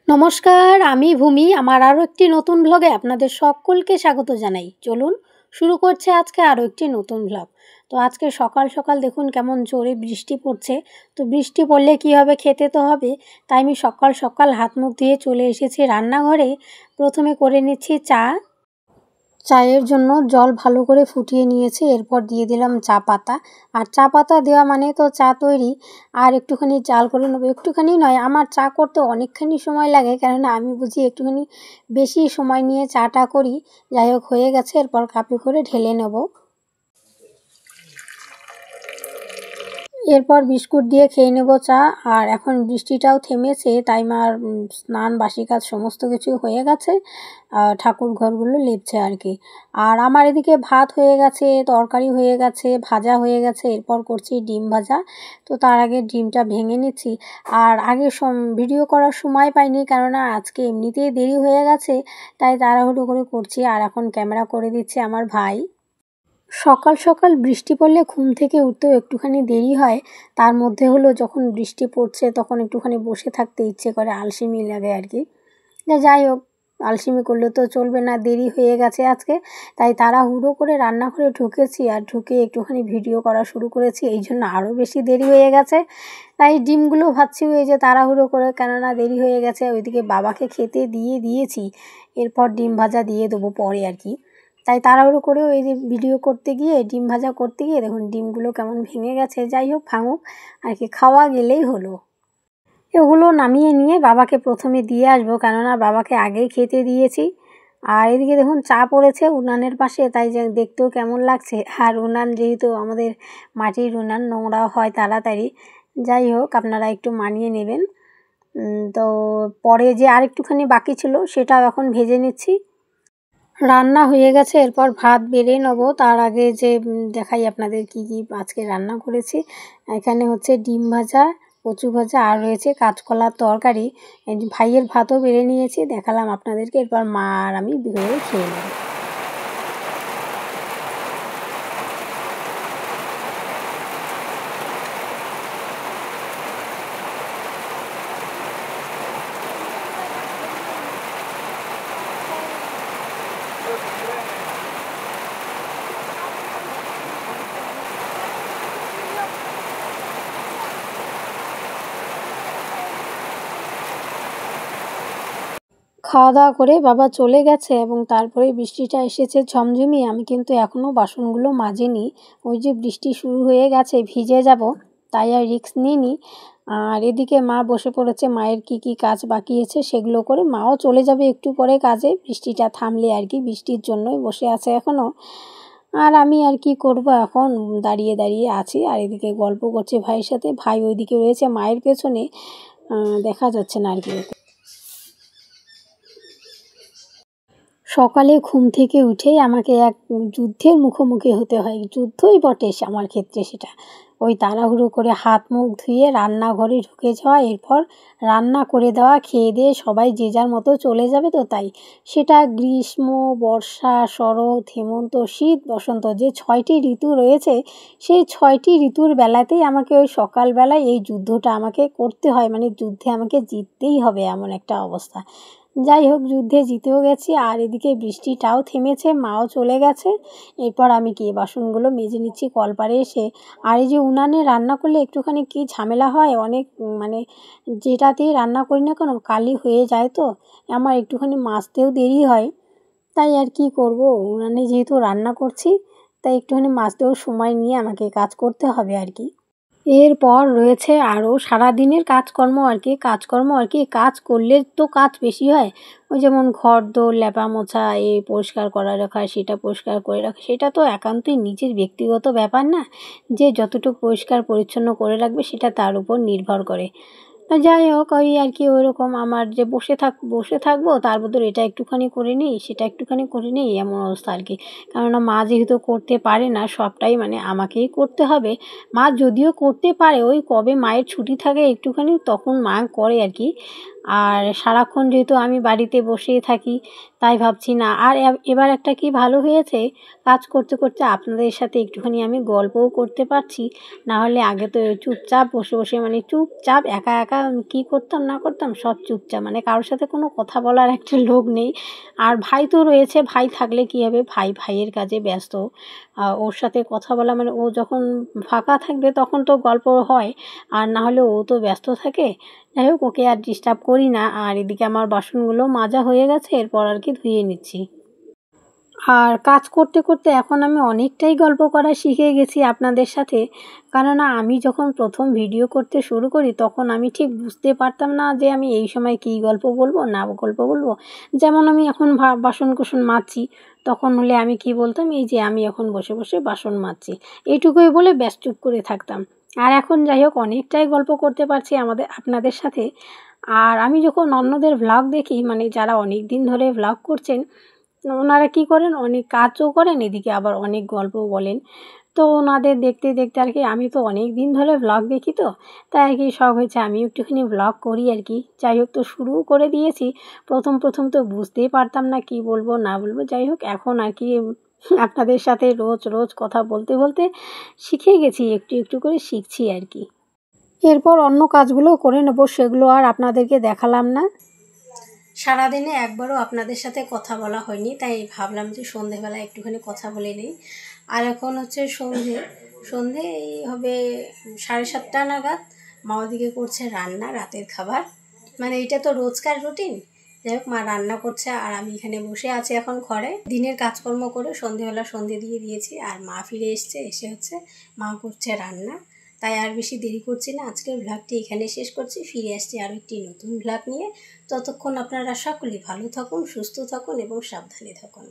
নমস্কার, আমি ভূমি। আমার আরও একটি নতুন ভ্লগে আপনাদের সকলকে স্বাগত জানাই। চলুন শুরু করছে আজকে আরও একটি নতুন ভ্লগ। তো আজকে সকাল সকাল দেখুন কেমন জোরে বৃষ্টি পড়ছে। তো বৃষ্টি পড়লে কী হবে, খেতে তো হবে। তাই আমি সকাল সকাল হাত মুখ ধুয়ে চলে এসেছি রান্নাঘরে। প্রথমে করে নিচ্ছি চা। চায়ের জন্য জল ভালো করে ফুটিয়ে নিয়েছি, এরপর দিয়ে দিলাম চা পাতা। আর চা পাতা দেওয়া মানে তো চা তৈরি। আর একটুখানি জাল করে নেবো, একটুখানি নয়, আমার চা করতে অনেকখানি সময় লাগে, কেননা আমি বুঝি একটুখানি বেশি সময় নিয়ে চাটা করি। যাই হোক, হয়ে গেছে, এরপর কাপে করে ঢেলে নেব। এরপর বিস্কুট দিয়ে খেয়ে নেব চা। আর এখন বৃষ্টিটাও থেমেছে, তাই মার স্নান বাসি কাজ সমস্ত কিছু হয়ে গেছে। ঠাকুর ঘরগুলো লেপছে আর কি। আর আমার এদিকে ভাত হয়ে গেছে, তরকারি হয়ে গেছে, ভাজা হয়ে গেছে। এরপর করছি ডিম ভাজা। তো তার আগে ডিমটা ভেঙে নিচ্ছি। আর আগে ভিডিও করার সময় পাইনি, কেননা আজকে এমনিতেই দেরি হয়ে গেছে, তাই তাড়াহুড়ো করে করছি। আর এখন ক্যামেরা করে দিচ্ছে আমার ভাই। সকাল সকাল বৃষ্টি পড়লে ঘুম থেকে উঠতেও একটুখানি দেরি হয়। তার মধ্যে হলো যখন বৃষ্টি পড়ছে তখন একটুখানি বসে থাকতে ইচ্ছে করে, আলসেমি লাগে আর কি। যাই হোক, আলসেমি করলে তো চলবে না, দেরি হয়ে গেছে আজকে। তাই তাড়াহুড়ো করে রান্নাঘরে ঢুকেছি, আর ঢুকে একটুখানি ভিডিও করা শুরু করেছি, এই জন্য আরও বেশি দেরি হয়ে গেছে। তাই ডিমগুলো ভাজছি ওই যে তাড়াহুড়ো করে, কেননা দেরি হয়ে গেছে। ওইদিকে বাবাকে খেতে দিয়েছি, এরপর ডিম ভাজা দিয়ে দেবো পরে আর কি। তাই তাড়াহুড়ো করেও এই যে ভিডিও করতে গিয়ে, ডিম ভাজা করতে গিয়ে দেখুন ডিমগুলো কেমন ভেঙে গেছে। যাই হোক, ভাঙুক আর কি, খাওয়া গেলেই হলো। এগুলো নামিয়ে নিয়ে বাবাকে প্রথমে দিয়ে আসবো, কেননা বাবাকে আগেই খেতে দিয়েছি। আর এদিকে দেখুন চা পড়েছে উনানের পাশে, তাই যে দেখতেও কেমন লাগছে। আর উনান যেহেতু আমাদের মাটির উনান, নোংরাও হয় তাড়াতাড়ি। যাই হোক, আপনারা একটু মানিয়ে নেবেন। তো পরে যে আরেকটুখানি বাকি ছিল সেটাও এখন ভেজে নিচ্ছি। রান্না হয়ে গেছে, এরপর ভাত বেড়ে নেব। তার আগে যে দেখাই আপনাদের কি কি আজকে রান্না করেছি। এখানে হচ্ছে ডিম ভাজা, কচু ভাজা, আর রয়েছে কাঁচকলার তরকারি। ভাইয়ের ভাতও বেড়ে নিয়েছি, দেখালাম আপনাদেরকে। এরপর মা আর আমি বেড়ে খেয়ে নেব। খাওয়া দাওয়া করে বাবা চলে গেছে, এবং তারপরে বৃষ্টিটা এসেছে ঝমঝমিয়ে। আমি কিন্তু এখনও বাসনগুলো মাজিনি। ওই যে বৃষ্টি শুরু হয়ে গেছে, ভিজে যাব, তাই আর রিস্ক নিইনি। আর এদিকে মা বসে পড়েছে, মায়ের কি কি কাজ বাকি আছে সেগুলো করে। মাও চলে যাবে একটু পরে কাজে, বৃষ্টিটা থামলে আর কি। বৃষ্টির জন্যই বসে আছে এখনও। আর আমি আর কি করব, এখন দাঁড়িয়ে দাঁড়িয়ে আছি। আর এদিকে গল্প করছে ভাইয়ের সাথে। ভাই ওইদিকে রয়েছে মায়ের পেছনে, দেখা যাচ্ছে না আর কি। সকালে ঘুম থেকে উঠেই আমাকে এক যুদ্ধের মুখোমুখি হতে হয়। যুদ্ধই বটে আমার ক্ষেত্রে সেটা। ওই তাড়াহুড়ো করে হাত মুখ ধুয়ে রান্নাঘরে ঢুকে যাওয়া, এরপর রান্না করে দেওয়া, খেয়ে দিয়ে সবাই যে যার মতো চলে যাবে। তো তাই সেটা গ্রীষ্ম, বর্ষা, শরৎ, হেমন্ত, শীত, বসন্ত, যে 6টি ঋতু রয়েছে, সেই 6টি ঋতুর বেলাতেই আমাকে ওই সকালবেলায় এই যুদ্ধটা আমাকে করতে হয়। মানে যুদ্ধে আমাকে জিততেই হবে, এমন একটা অবস্থা। যাই হোক, যুদ্ধে জিতেও গেছি। আর এদিকে বৃষ্টিটাও থেমেছে, মাও চলে গেছে। এরপর আমি কি বাসনগুলো মেজে নিচ্ছি কলপারে এসে। আর এই যে উনানে রান্না করলে একটুখানি কি ঝামেলা হয়, অনেক মানে যেটাতেই রান্না করি না কেন কালি হয়ে যায়। তো আমার একটুখানি মাজতেও দেরি হয়। তাই আর কি করব, উনানে যেহেতু রান্না করছি, তাই একটুখানি মাজতেও সময় নিয়ে আমাকে কাজ করতে হবে আর কি। এরপর রয়েছে আরও সারাদিনের কাজকর্ম আর কি। কাজ করলে তো কাজ বেশি হয়। ওই যেমন ঘরদোর লেপা মোছা, পরিষ্কার করা রাখা, সেটা পরিষ্কার করে রাখা, সেটা তো একান্তই নিজের ব্যক্তিগত ব্যাপার না। যে যতটুকু পরিষ্কার পরিচ্ছন্ন করে রাখবে সেটা তার উপর নির্ভর করে। যাই হোক, ওই আর কি, ওইরকম আমার যে বসে থাকবো, তার বদলে এটা একটুখানি করে নিই, সেটা একটুখানি করে নিই, এমন অবস্থা আর কি। কেননা মা যেহেতু করতে পারে না, সবটাই মানে আমাকেই করতে হবে। মা যদিও করতে পারে, ওই কবে মায়ের ছুটি থাকে একটুখানি তখন মা করে আর কি। আর সারাক্ষণ যেহেতু আমি বাড়িতে বসেই থাকি, তাই ভাবছি না। আর এবার একটা কি ভালো হয়েছে, কাজ করতে করতে আপনাদের সাথে একটুখানি আমি গল্পও করতে পারছি। নাহলে আগে তো চুপচাপ বসে বসে, মানে চুপচাপ একা একা কী করতাম না করতাম সব চুপচাপ, মানে কারোর সাথে কোনো কথা বলার একটা লোক নেই। আর ভাই তো রয়েছে, ভাই থাকলে কী হবে, ভাইয়ের কাজে ব্যস্ত। ওর সাথে কথা বলা মানে ও যখন ফাঁকা থাকবে তখন তো গল্প হয়, আর না হলে ও তো ব্যস্ত থাকে। যাই হোক, ওকে আর ডিস্টার্ব করি না। আর এদিকে আমার বাসনগুলো মাজা হয়ে গেছে, এরপর আর কি ধুয়ে নিচ্ছি। আর কাজ করতে করতে এখন আমি অনেকটাই গল্প করা শিখে গেছি আপনাদের সাথে। কেননা আমি যখন প্রথম ভিডিও করতে শুরু করি তখন আমি ঠিক বুঝতে পারতাম না যে আমি এই সময় কী গল্প বলবো না গল্প বলবো। যেমন আমি এখন বাসন-কোসন মাজছি, তখন হলে আমি কি বলতাম, এই যে আমি এখন বসে বসে বাসন মাজছি, এইটুকুই বলে ব্যাস চুপ করে থাকতাম। আর এখন যাই হোক অনেকটাই গল্প করতে পারছি আপনাদের সাথে। আর আমি যখন অন্যদের ভ্লগ দেখি, মানে যারা অনেক দিন ধরে ভ্লগ করছেন, ওনারা কী করেন, অনেক কাজও করেন, এদিকে আবার অনেক গল্পও বলেন। তো ওনাদের দেখতে দেখতে আর কি আমি তো অনেক দিন ধরে ভ্লগ দেখি, তো তাই আর কি শখ হয়েছে আমিও একটুখানি ভ্লগ করি আর কি। যাই হোক, তো শুরুও করে দিয়েছি। প্রথম তো বুঝতেই পারতাম না কি বলবো না বলবো। যাই হোক, এখন আর কি আপনাদের সাথে রোজ কথা বলতে বলতে শিখে গেছি, একটু একটু করে শিখছি আর কি। এরপর অন্য কাজগুলোও করে নেব, সেগুলো আর আপনাদেরকে দেখালাম না। সারাদিনে একবারও আপনাদের সাথে কথা বলা হয়নি, তাই ভাবলাম যে সন্ধেবেলা একটুখানি কথা বলে নিই। আর এখন হচ্ছে সন্ধে এই হবে 7:30 নাগাদ। মা ওদিকে করছে রান্না, রাতের খাবার, মানে এটা তো রোজকার রুটিন। যাই হোক, মা রান্না করছে আর আমি এখানে বসে আছি এখন ঘরে। দিনের কাজকর্ম করে সন্ধেবেলা সন্ধে দিয়ে দিয়েছি, আর মা ফিরে এসে হচ্ছে মা করছে রান্না। তাই আর বেশি দেরি করছি না, আজকের ভ্লগটি এখানে শেষ করছি। ফিরে আসছি আরও একটি নতুন ভ্লগ নিয়ে। ততক্ষণ আপনারা সকলে ভালো থাকুন, সুস্থ থাকুন এবং সাবধানে থাকুন।